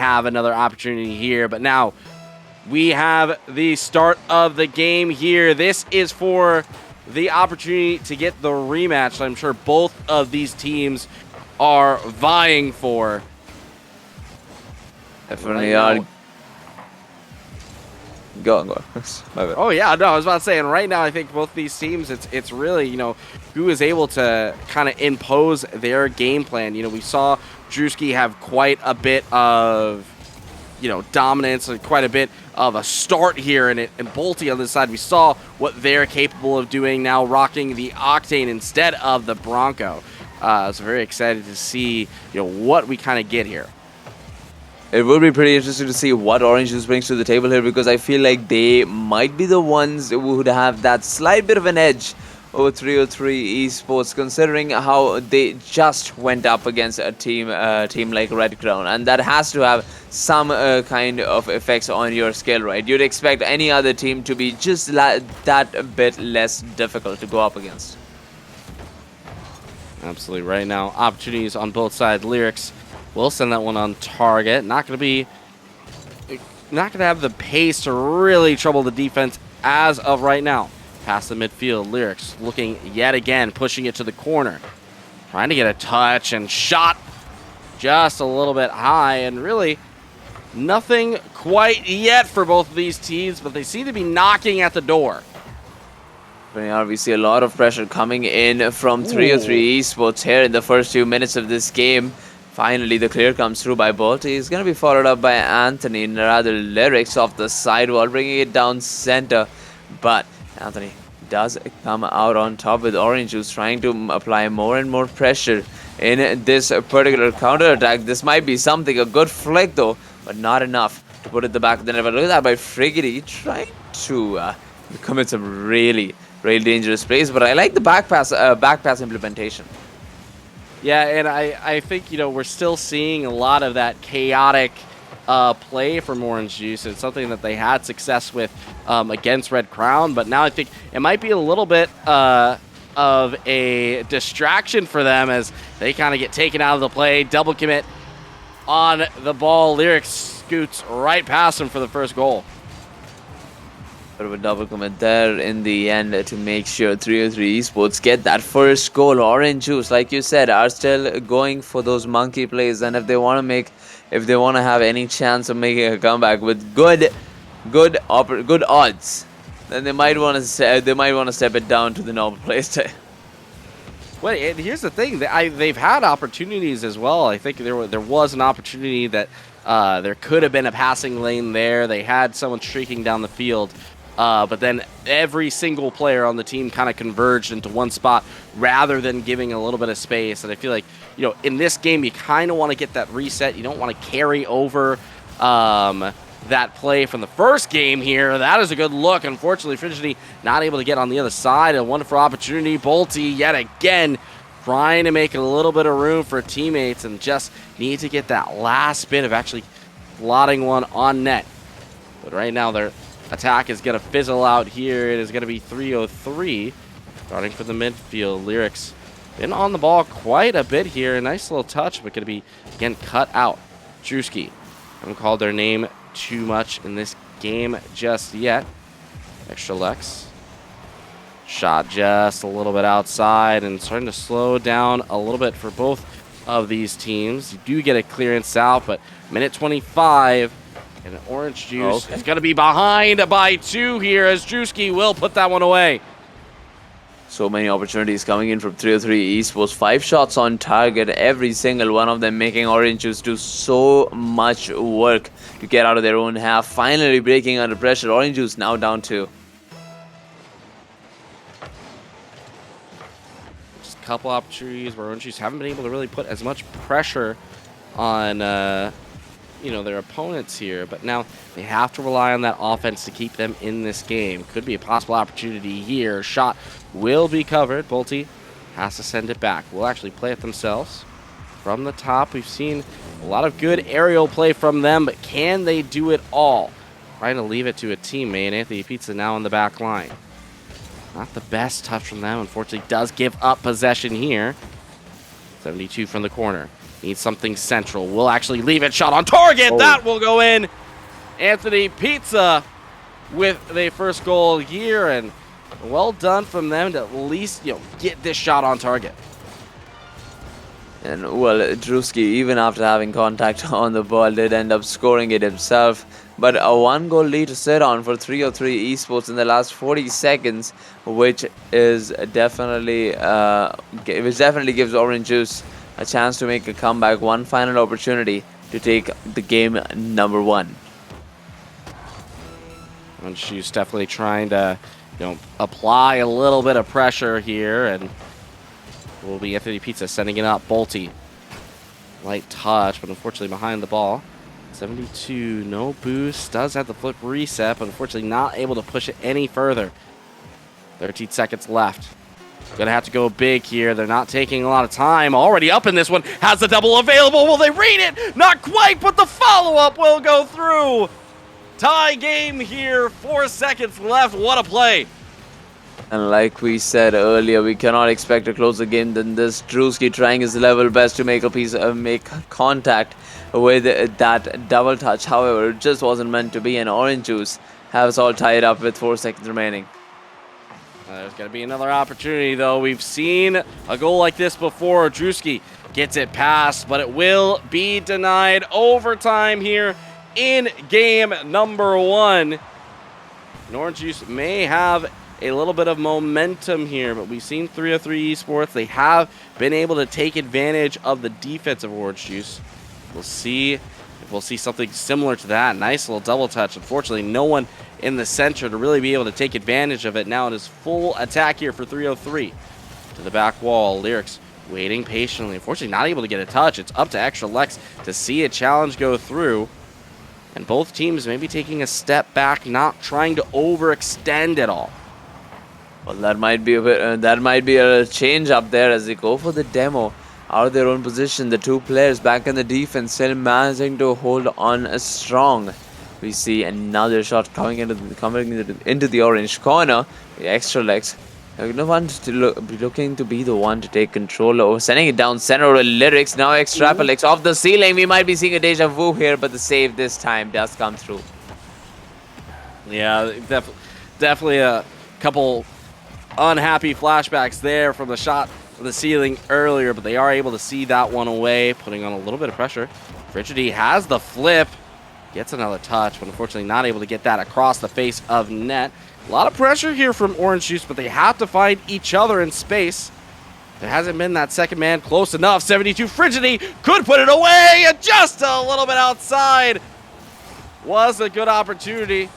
have another opportunity here. But now we have the start of the game here. This is for the opportunity to get the rematch I'm sure both of these teams are vying for. Definitely are. Go on, go on. My bad. Oh yeah, no, I was about to say, and right now I think both these teams, it's really, who is able to kind of impose their game plan. We saw Drewski have quite a bit of, dominance and quite a bit of a start here, and Bolty on this side, we saw what they're capable of doing now, rocking the Octane instead of the Bronco. So very excited to see, what we kind of get here. It will be pretty interesting to see what Orange Juice brings to the table here, because I feel like they might be the ones who would have that slight bit of an edge over 303 Esports, considering how they just went up against a team like Red Crown, and that has to have some kind of effects on your skill, right? You'd expect any other team to be just that bit less difficult to go up against. Absolutely. Right now, opportunities on both sides. Lyrics will send that one on target. Not going to have the pace to really trouble the defense as of right now. Past the midfield, Lyrics looking yet again, pushing it to the corner. Trying to get a touch and shot just a little bit high, and really nothing quite yet for both of these teams, but they seem to be knocking at the door. We see a lot of pressure coming in from 303 Esports here in the first few minutes of this game. Finally, the clear comes through by Bolt. He's going to be followed up by Anthony, and rather Lyrics off the sidewall, bringing it down center. But Anthony does come out on top with Orange Juice, trying to apply more and more pressure in this particular counter-attack. This might be something, a good flick though, but not enough to put it at the back of the net. But look at that by Friggity, trying to commit some really dangerous plays. But I like the back pass implementation. Yeah, and I think, we're still seeing a lot of that chaotic play from Orange Juice. It's something that they had success with against Red Crown, but now I think it might be a little bit of a distraction for them as they kind of get taken out of the play. Double commit on the ball. Lyrics scoots right past him for the first goal. Bit of a double commit there in the end to make sure 303 Esports get that first goal. Orange Juice, like you said, are still going for those monkey plays, and if they want to have any chance of making a comeback with good odds, then they might want to step it down to the normal play style. Well, and here's the thing: they've had opportunities as well. I think there was an opportunity that there could have been a passing lane there. They had someone streaking down the field. But then every single player on the team kind of converged into one spot rather than giving a little bit of space. And I feel like, in this game, you kind of want to get that reset. You don't want to carry over that play from the first game here. That is a good look. Unfortunately, Frigidity not able to get on the other side. A wonderful opportunity. Bolty yet again trying to make a little bit of room for teammates and just need to get that last bit of actually slotting one on net. But right now, they're attack is going to fizzle out here. It is going to be 303 starting from the midfield. Lyrics been on the ball quite a bit here. Nice little touch, but going to be, again, cut out. Drewski haven't called their name too much in this game just yet. Extra Lex. Shot just a little bit outside and starting to slow down a little bit for both of these teams. You do get a clearance out, but minute 25. And Orange Juice is going to be behind by 2 here as Drewski will put that one away. So many opportunities coming in from 303 Esports. 5 shots on target, every single one of them making Orange Juice do so much work to get out of their own half. Finally breaking under pressure. Orange Juice now down 2. Just a couple opportunities where Orange Juice haven't been able to really put as much pressure on their opponents here, but now they have to rely on that offense to keep them in this game. Could be a possible opportunity here. Shot will be covered. Bolty has to send it back. Will actually play it themselves from the top. We've seen a lot of good aerial play from them, but can they do it all? Trying to leave it to a teammate. Anthony Pizza now on the back line. Not the best touch from them. Unfortunately, does give up possession here. 72 from the corner. Needs something central. Will actually leave it. Shot on target. Oh. That will go in. Anthony Pizza with their first goal here, and well done from them to at least, get this shot on target. And well, Drewski, even after having contact on the ball, did end up scoring it himself. But a 1-goal lead to sit on for 303 Esports in the last 40 seconds, which is definitely gives Orange Juice a chance to make a comeback. One final opportunity to take the game number 1. And she's definitely trying to, apply a little bit of pressure here, and will be Anthony Pizza sending it up. Bolte, light touch, but unfortunately behind the ball. 72, no boost. Does have the flip reset, but unfortunately not able to push it any further. 13 seconds left. Gonna have to go big here. They're not taking a lot of time. Already up in this one. Has the double available. Will they read it? Not quite, but the follow-up will go through. Tie game here. 4 seconds left. What a play. And like we said earlier, we cannot expect a closer game than this. Drewski trying his level best to make contact with that double touch. However, it just wasn't meant to be, and Orange Juice have us all tied up with 4 seconds remaining. There's going to be another opportunity, though. We've seen a goal like this before. Drewski gets it past, but it will be denied. Overtime here in game number 1. And Orange Juice may have a little bit of momentum here, but we've seen 303 Esports. They have been able to take advantage of the defense of Orange Juice. We'll see if we'll see something similar to that. Nice little double touch. Unfortunately, no one in the center to really be able to take advantage of it. Now it is full attack here for 303. To the back wall. Lyrics waiting patiently. Unfortunately, not able to get a touch. It's up to Extra Lex to see a challenge go through. And both teams maybe taking a step back, not trying to overextend at all. Well, that might be a change up there as they go for the demo out of their own position. The two players back in the defense still managing to hold on strong. We see another shot coming into the orange corner. The Extra Legs looking to be the one to take control over, sending it down center with Lyrics. Now Extrapolates off the ceiling. We might be seeing a deja vu here, but the save this time does come through. Yeah, definitely a couple unhappy flashbacks there from the shot from the ceiling earlier, but they are able to see that one away, putting on a little bit of pressure. Frigidity has the flip, gets another touch, but unfortunately not able to get that across the face of net. A lot of pressure here from Orange Juice, but they have to find each other in space. There hasn't been that second man close enough. 72 Frigidity could put it away, and just a little bit outside. Was a good opportunity.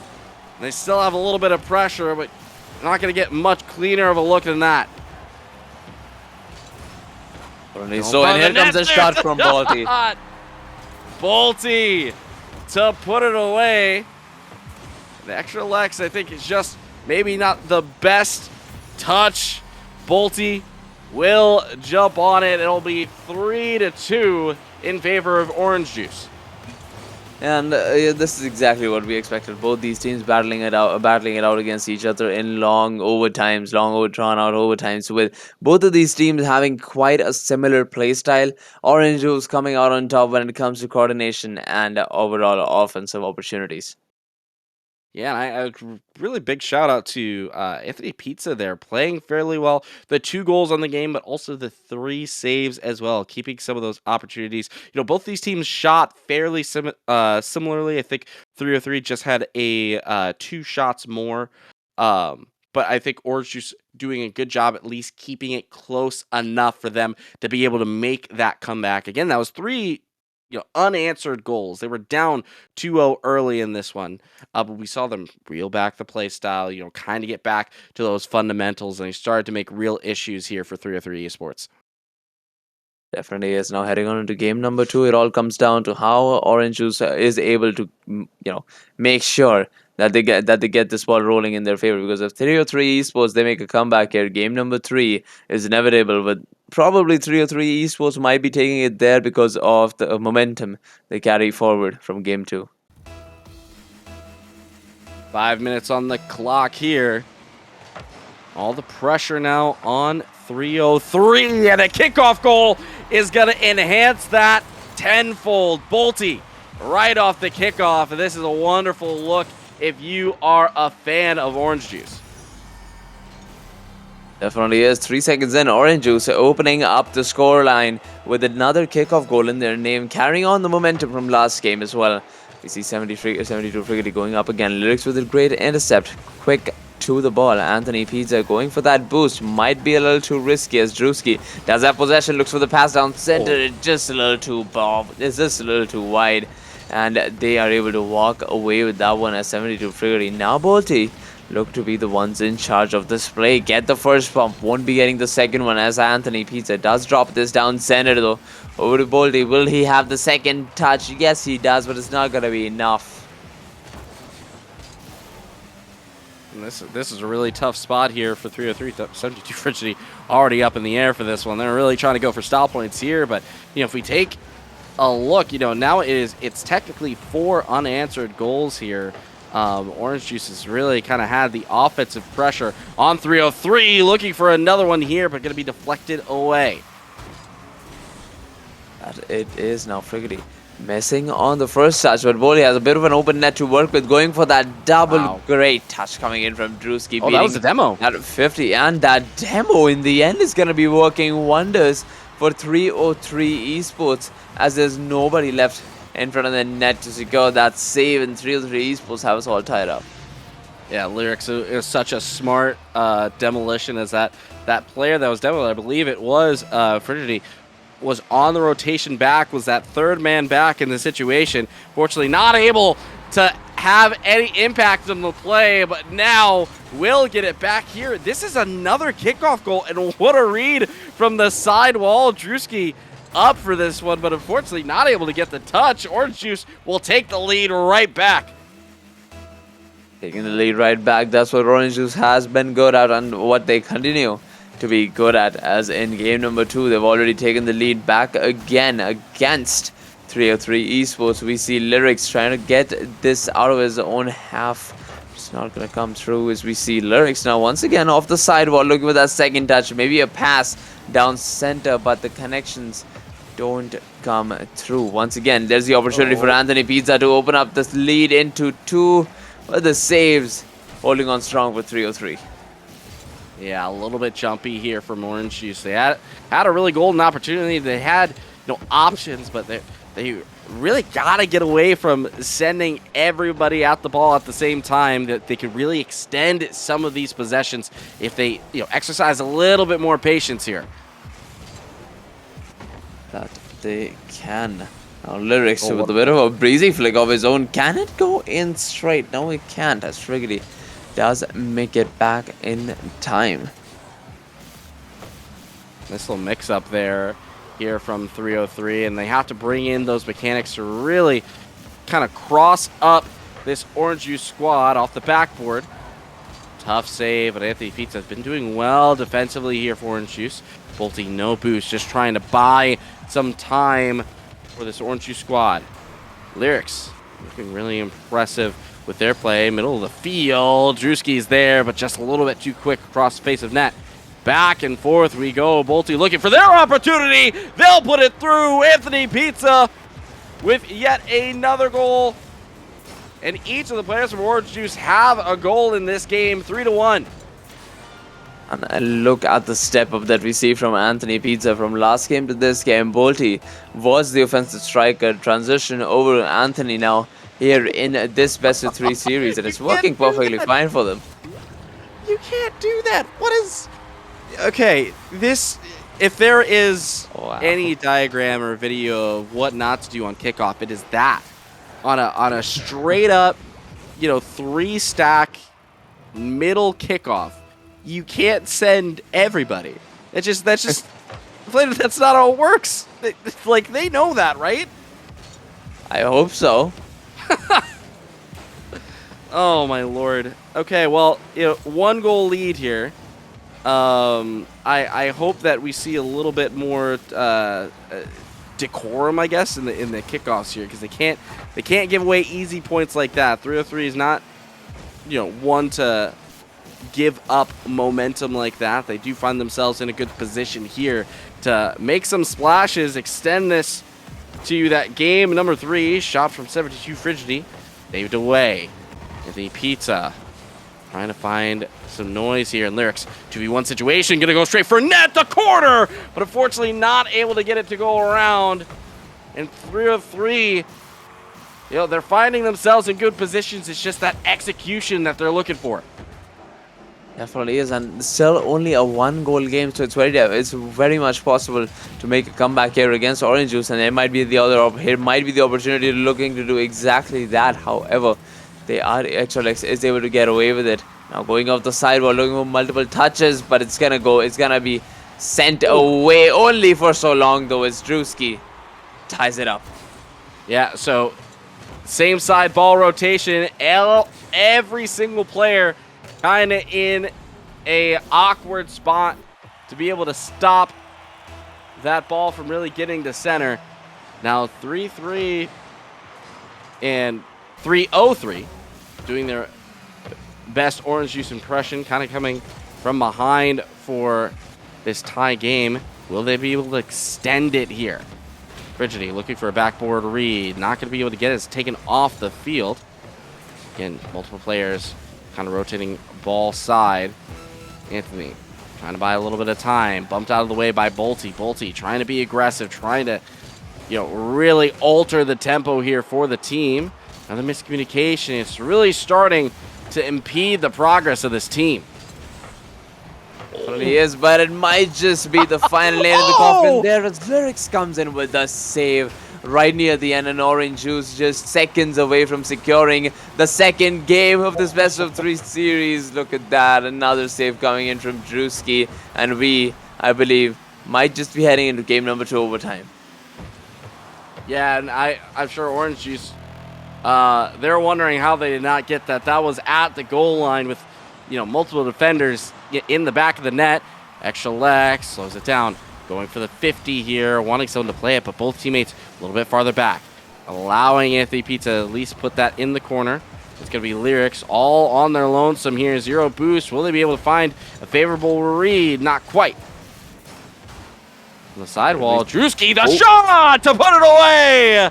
They still have a little bit of pressure, but not going to get much cleaner of a look than that. So, and here comes a shot from Bolte. Bolte to put it away. The Extra Lex, I think, is just maybe not the best touch. Bolte will jump on it. It'll be 3-2 in favor of Orange Juice. And this is exactly what we expected. Both these teams battling it out against each other in long overtimes, drawn out overtimes, with both of these teams having quite a similar play style. Orange Juice coming out on top when it comes to coordination and overall offensive opportunities. Yeah, and a really big shout out to Anthony Pizza there, playing fairly well. The 2 goals on the game, but also the 3 saves as well, keeping some of those opportunities. Both these teams shot fairly similarly. I think 303 just had a 2 shots more. But I think Orange Juice doing a good job at least keeping it close enough for them to be able to make that comeback. Again, that was 3 unanswered goals. They were down 2-0 early in this one, but we saw them reel back the play style, kind of get back to those fundamentals, and they started to make real issues here for 303 Esports. Definitely is. Now heading on into game number 2, it all comes down to how Orange Juice is able to, make sure that they get this ball rolling in their favor. Because if 303 Esports they make a comeback here, game number 3 is inevitable. But probably 303 Esports might be taking it there because of the momentum they carry forward from game 2. 5 minutes on the clock here. All the pressure now on 303, and a kickoff goal is going to enhance that tenfold. Bolty right off the kickoff. And this is a wonderful look if you are a fan of Orange Juice. Definitely is. 3 seconds in, Orange Juice opening up the scoreline with another kickoff goal in their name, carrying on the momentum from last game as well. We see 72 Friggity going up again. Lyrics with a great intercept. Quick to the ball. Anthony Pizza going for that boost. Might be a little too risky as Drewski does have possession. Looks for the pass down center. It's just a little too It's just a little too wide. And they are able to walk away with that one as 72 Friggity. Now Bolty look to be the ones in charge of this play. Get the first pump. Won't be getting the second one as Anthony Pizza does drop this down center though. Over to Bolty. Will he have the second touch? Yes, he does, but it's not going to be enough. And this is a really tough spot here for 303. 72 Frigidity already up in the air for this one. They're really trying to go for style points here, but if we take a look, now it's technically 4 unanswered goals here. Orange Juice has really kind of had the offensive pressure on 303, looking for another one here, but going to be deflected away. That it is now Friggity missing on the first touch, but Bolty has a bit of an open net to work with, going for that double great touch coming in from Drewski. Oh, that was a demo. At 50, and that demo in the end is going to be working wonders for 303 Esports, as there's nobody left in front of the net to secure that save, and 303 Esports have us all tied up. Yeah, Lyrics is such a smart demolition as that player that was demoed, I believe it was Frigidity, was on the rotation back, was that third man back in the situation. Fortunately, not able to have any impact on the play, but now will get it back here. This is another kickoff goal, and what a read from the side wall. Drewski up for this one, but unfortunately not able to get the touch. Orange Juice will take the lead right back. Taking the lead right back, that's what Orange Juice has been good at and what they continue to be good at, as in game number 2 they've already taken the lead back again against 303 Esports. We see Lyrics trying to get this out of his own half. It's not going to come through, as we see Lyrics now once again off the sidewall looking for that second touch, maybe a pass down center, but the connections don't come through. Once again, there's the opportunity for Anthony Pizza to open up this lead into 2, but the saves holding on strong for 303. Yeah, a little bit jumpy here from Orange Juice. They had a really golden opportunity. They had options, but they really got to get away from sending everybody at the ball at the same time. That they could really extend some of these possessions if they exercise a little bit more patience here. That they can. Now Lyrics with a bit of a breezy flick of his own. Can it go in straight? No, it can't, as Friggity does make it back in time. This little mix up there here from 303, and they have to bring in those mechanics to really kind of cross up this Orange Juice squad off the backboard. Tough save, but Anthony Pizza has been doing well defensively here for Orange Juice. Bolty no boost, just trying to buy some time for this Orange Juice squad. Lyrics looking really impressive with their play. Middle of the field. Drewski's there, but just a little bit too quick across the face of net. Back and forth we go. Bolty looking for their opportunity. They'll put it through. Anthony Pizza with yet another goal. And each of the players from Orange Juice have a goal in this game, 3-1. And look at the step up that we see from Anthony Pizza from last game to this game. Bolty was the offensive striker. Transition over to Anthony now here in this best of 3 series, and it's working perfectly fine for them. You can't do that. What is... Okay, this... If there is any diagram or video of what not to do on kickoff, it is that. On a straight up, 3-stack middle kickoff, you can't send everybody. That's just that's not how it works. They know that, right? I hope so. Oh my lord. Okay, well, 1 goal lead here. I hope that we see a little bit more decorum, I guess, in the kickoffs here, because they can't give away easy points like that. 303 is not one to give up momentum like that. They do find themselves in a good position here to make some splashes, extend this to that game number 3. Shot from 72 Frigidity. Saved away. Anthony Pizza trying to find some noise here in Lyrics. 2v1 situation, gonna go straight for net, the corner, but unfortunately not able to get it to go around. And 3 of 3, you know, they're finding themselves in good positions. It's just that execution that they're looking for. Definitely is, and still only a 1-goal game, so it's very much possible to make a comeback here against Orange Juice, and it might be the opportunity looking to do exactly that. However, Extralex is able to get away with it. Now going off the sidewall, looking for multiple touches, but it's gonna be sent away only for so long though, as Drewski ties it up. Yeah, so same side ball rotation. Every single player kind of in a awkward spot to be able to stop that ball from really getting to center. Now 3-3 and 3-0-3 doing their best Orange Juice impression, kind of coming from behind for this tie game. Will they be able to extend it here? Frigidity looking for a backboard read. Not going to be able to get it. It's taken off the field. Again, multiple players kind of rotating ball side. Anthony trying to buy a little bit of time. Bumped out of the way by Bolty. Bolty trying to be aggressive, trying to, you know, really alter the tempo here for the team. Now the miscommunication, it's really starting to impede the progress of this team. He is, but it might just be the final nail in the coffin there as Lyrics comes in with the save right near the end, and Orange Juice just seconds away from securing the second game of this best of 3 series. Look at that, another save coming in from Drewski, and we, I believe, might just be heading into game number 2 overtime. Yeah, and I'm sure Orange Juice, they're wondering how they did not get that. That was at the goal line with, you know, multiple defenders in the back of the net. Extralex slows it down, going for the 50 here, wanting someone to play it, but both teammates a little bit farther back, allowing Anthony Pizza to at least put that in the corner. It's going to be Lyrics all on their lonesome here. 0 boost. Will they be able to find a favorable read? Not quite. On the sidewall, Drewski, the shot to put it away!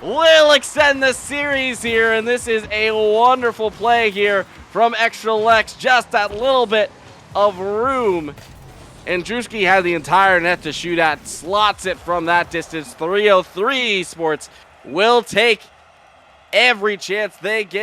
Will extend the series here, and this is a wonderful play here from Extralex. Just that little bit of room, and Drewski had the entire net to shoot at. Slots it from that distance. 303 Esports will take every chance they get.